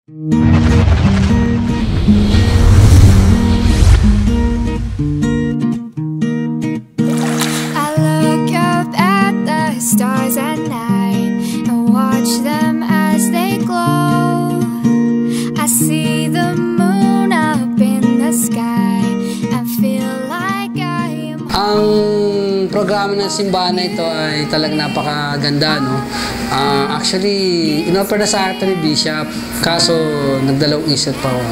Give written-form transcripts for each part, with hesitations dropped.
I look up at the stars at night and watch them as they glow. I see the moon up in the sky and feel like I am. Ang programa ng simbahan na ito ay talagang napakaganda, no? Actually, in-offer na sa akin ni Bishop, kaso nagdalawang isip pa ako.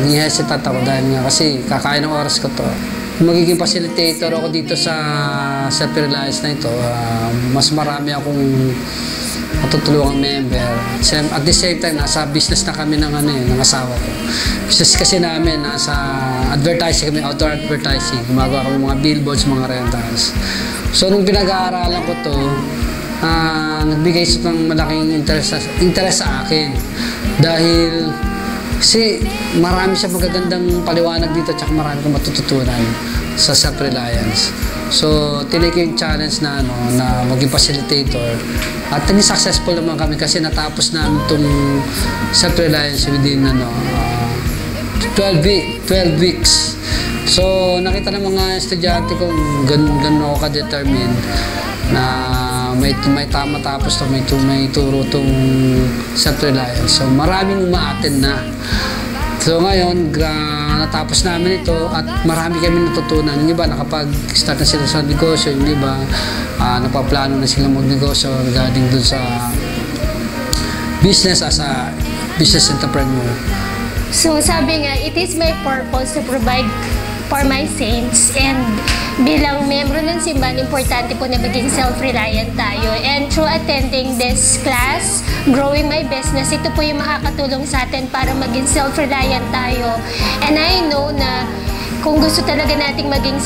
Nag-hesitate ako dahil nga kasi kakain ng oras ko to. Magiging facilitator ako dito sa self-reliance na ito. Mas marami akong matutulungang member. At the same time, nasa business na kami ng asawa ko. Business kasi namin, nasa advertising kami, outdoor advertising. Gumagawa kami mga billboards, mga rentals. So, nung pinag-aaralan ko to, nagbigay ito ng malaking interest sa akin. Dahil, kasi marami siya magagandang paliwanag dito at marami kong matututunan sa self-reliance. So, tinake ko yung challenge na, na maging facilitator. At naging successful naman kami kasi natapos namin itong self-reliance within 12 weeks. So, nakita ng mga estudyante ko ganun ako ka-determined na may tama tapos may turo itong self-reliance. So, maraming umaattend na. So, ngayon, natapos namin ito at marami kami natutunan. Yung iba, nakapag-start na sila sa negosyo. Yung iba, napaplano na sila mag-negosyo regarding dun sa business as a business entrepreneur. So, sabi nga, it is my purpose to provide for my saints, and bilang membro ng simbahan, importante po na maging self-reliant tayo. And through attending this class, growing my business, ito po yung makakatulong sa atin para maging self-reliant tayo. And I know na kung gusto talaga nating maging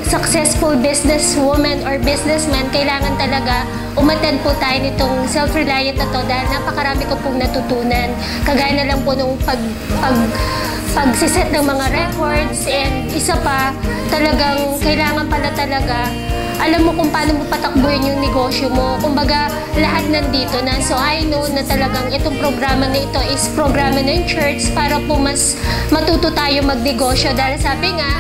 successful businesswoman or businessman, kailangan talaga umattend po tayo nitong self-reliant na to dahil napakarami ko pong natutunan. Kagaya na lang po nung pagsiset ng mga records, and isa pa, talagang kailangan pala talaga alam mo kung paano mo patakbuhin yung negosyo mo. Kumbaga, lahat nandito na. So, I know na talagang itong programa na ito is programa ng church para po mas matuto tayo magnegosyo. Dahil sabi nga,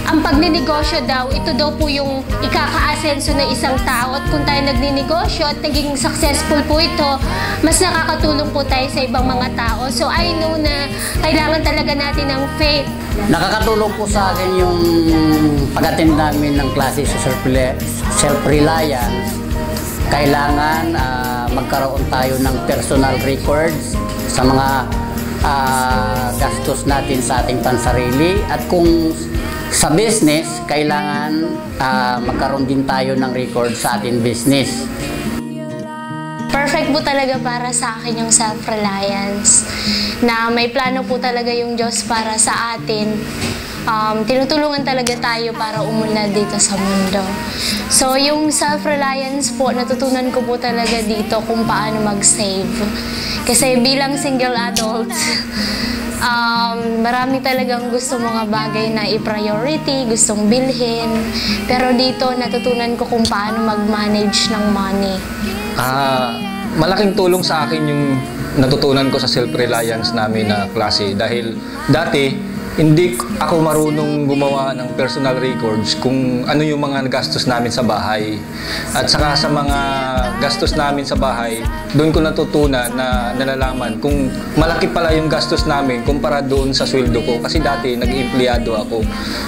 ang pagninegosyo daw, ito daw po yung ikaka-asenso ng isang tao. At kung tayo nagninegosyo at naging successful po ito, mas nakakatulong po tayo sa ibang mga tao. So I know na kailangan talaga natin ng faith. Nakakatulong po sa akin yung pag-attend namin ng klase sa self-reliance. Kailangan magkaroon tayo ng personal records sa mga gastos natin sa ating pansarili. At kung sa business, kailangan magkaroon din tayo ng record sa ating business. Perfect po talaga para sa akin yung self-reliance. Na may plano po talaga yung Diyos para sa atin. Tinutulungan talaga tayo para umunlad dito sa mundo. So, yung self-reliance po, natutunan ko po talaga dito kung paano mag-save. Kasi bilang single adult, marami talagang gusto mga bagay na i-priority, gustong bilhin. Pero dito, natutunan ko kung paano mag-manage ng money. Malaking tulong sa akin yung natutunan ko sa self-reliance namin na klase. Dahil dati, hindi ako marunong gumawa ng personal records kung ano yung mga gastos namin sa bahay. At saka sa mga gastos namin sa bahay, doon ko natutunan na nalalaman kung malaki pala yung gastos namin kumpara doon sa sweldo ko. Kasi dati nag-empleyado ako.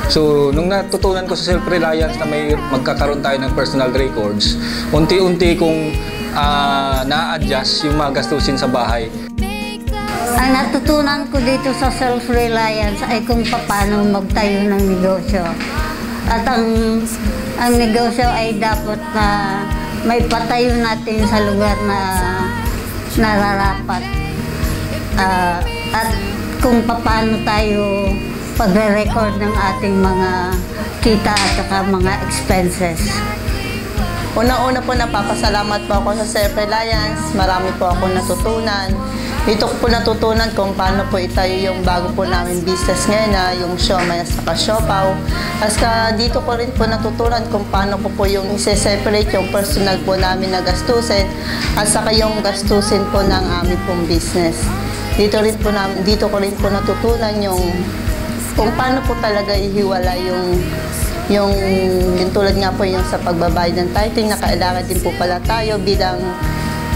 So, nung natutunan ko sa self-reliance na may magkakaroon tayo ng personal records, unti-unti kong na-adjust yung mga gastusin sa bahay. Ang natutunan ko dito sa self-reliance ay kung paano magtayo ng negosyo. At ang negosyo ay dapat na may patayo natin sa lugar na nararapat. At kung paano tayo pagre-record ng ating mga kita at saka mga expenses. Una-una po, napapasalamat po ako sa self-reliance. Marami po ako natutunan. Dito ko po natutunan kung paano po itayo yung bago po namin business ngayon na yung siomai at saka siopaw. At saka dito ko rin po natutunan kung paano po yung i-separate yung personal po namin na gastusin at saka yung gastusin po ng aming pong business. dito ko rin po natutunan yung kung paano po talaga ihiwala yung tulad nga po yung sa pagbabayad ng tithing, na kailangan din po pala tayo bilang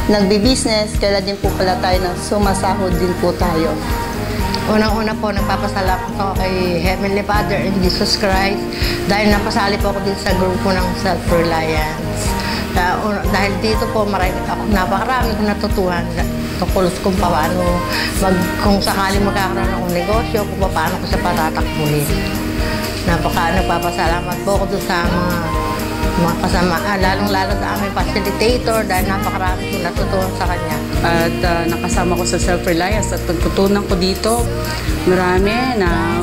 nagbi-business, kailangan din po pala tayo na sumasahod din po tayo. Unang-una po, nagpapasalamat ako kay Heavenly Father and Jesus Christ dahil napasali po ako din sa grupo ng Self-Reliance. Dahil dito po, napakarami kong natutuhan tungkol kung paano, kung sakali magkakaroon akong negosyo, kung paano ko siya patatakbuhin. Nagpapasalamat po ako doon sa mga kasama, lalong-lalo sa aming facilitator dahil napakarami kong natutuhan sa kanya. At nakasama ko sa Self-Reliance at pagtutunan ko dito, marami na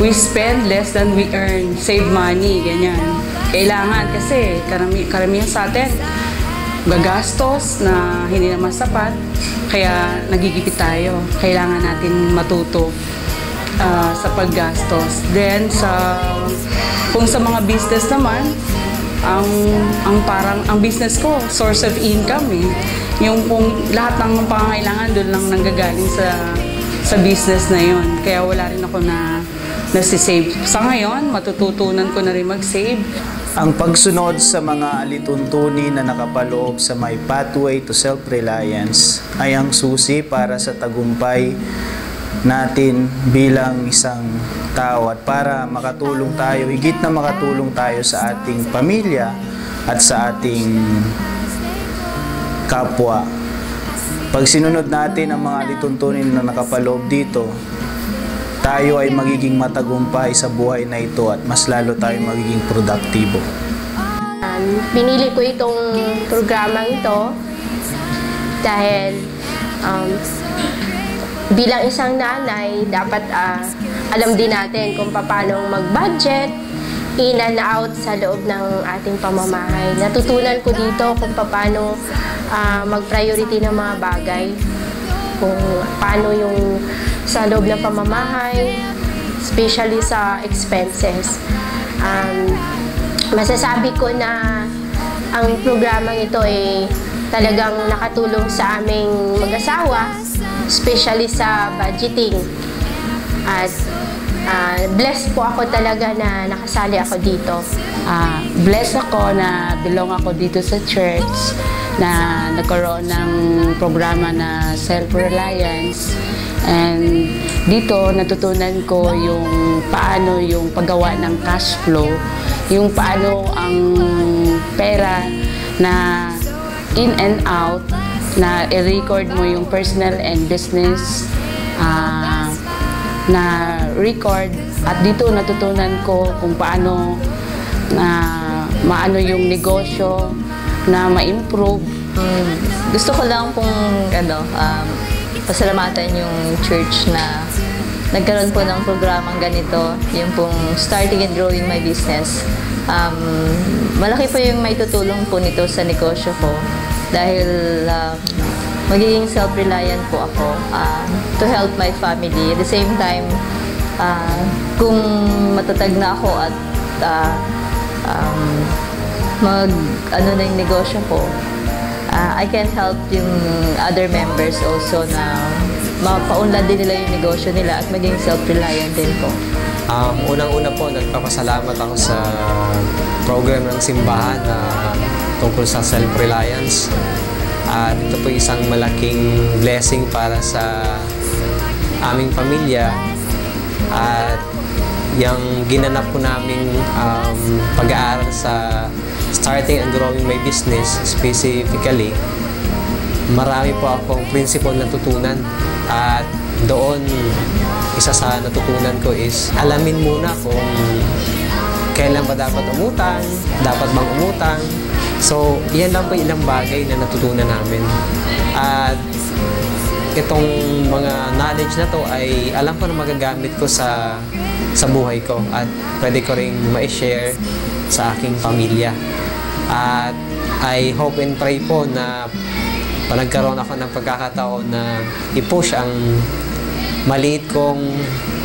we spend less than we earn, save money, ganyan. Kailangan kasi karamihan sa atin gagastos na hindi naman sapat, kaya nagigipit tayo. Kailangan natin matuto sa paggastos. Then kung sa mga business naman, ang business ko source of income eh. Yung kung lahat ng pangangailangan doon lang nanggagaling sa business na yon. Kaya wala rin ako na nasi-save. Sa ngayon, matututunan ko na rin mag-save. Ang pagsunod sa mga alituntunin na nakapaloob sa My Pathway to Self-Reliance ay ang susi para sa tagumpay natin bilang isang tao at para makatulong tayo, higit na makatulong tayo sa ating pamilya at sa ating kapwa. Pag sinunod natin ang mga alituntunin na nakapaloob dito, tayo ay magiging matagumpay sa buhay na ito at mas lalo tayo magiging produktibo. Pinili ko itong programang ito dahil bilang isang nanay, dapat alam din natin kung paano mag-budget in and out sa loob ng ating pamamahay. Natutunan ko dito kung paano mag-priority ng mga bagay, kung paano yung sa loob ng pamamahay, especially sa expenses. Masasabi ko na ang programang ito ay talagang nakatulong sa aming mag-asawa, especially sa budgeting. At blessed po ako talaga na nakasali ako dito. Blessed ako na belong ako dito sa church na nagkaroon ng programa na Self-Reliance. And dito natutunan ko yung paano yung paggawa ng cash flow, yung paano ang pera na in and out, na i-record mo yung personal and business na record. At dito natutunan ko kung paano na maano yung negosyo na ma-improve. Gusto ko lang pong pasalamatan yung church na nagkaroon po ng programang ganito, yung pong Starting and Growing My Business. Malaki po yung may tutulong po nito sa negosyo ko dahil magiging self-reliant po ako to help my family. At the same time, kung matatag na ako at na yung negosyo ko, I can help yung other members also na mapaunlad din nila yung negosyo nila at maging self-reliant din po. Unang-una po, nagpapasalamat ako sa program ng simbahan na tungkol sa self-reliance. At ito po isang malaking blessing para sa aming pamilya. At yung ginanap po naming pag-aaral sa Starting and Growing My Business specifically, marami po akong principle na tutunan. At doon, isa sa natutunan ko is alamin muna kung kailan ba dapat umutang, dapat bang umutang. So, yan lang po ilang bagay na natutunan namin. At itong mga knowledge na to ay alam ko na magagamit ko sa buhay ko at pwede ko ring ma-share sa aking pamilya. At I hope and pray po na nagkaroon ako ng pagkakataon na i-push ang maliit kong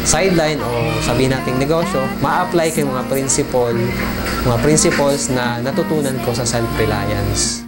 sideline o sabihin nating negosyo, ma-apply ko yung mga principles na natutunan ko sa self-reliance.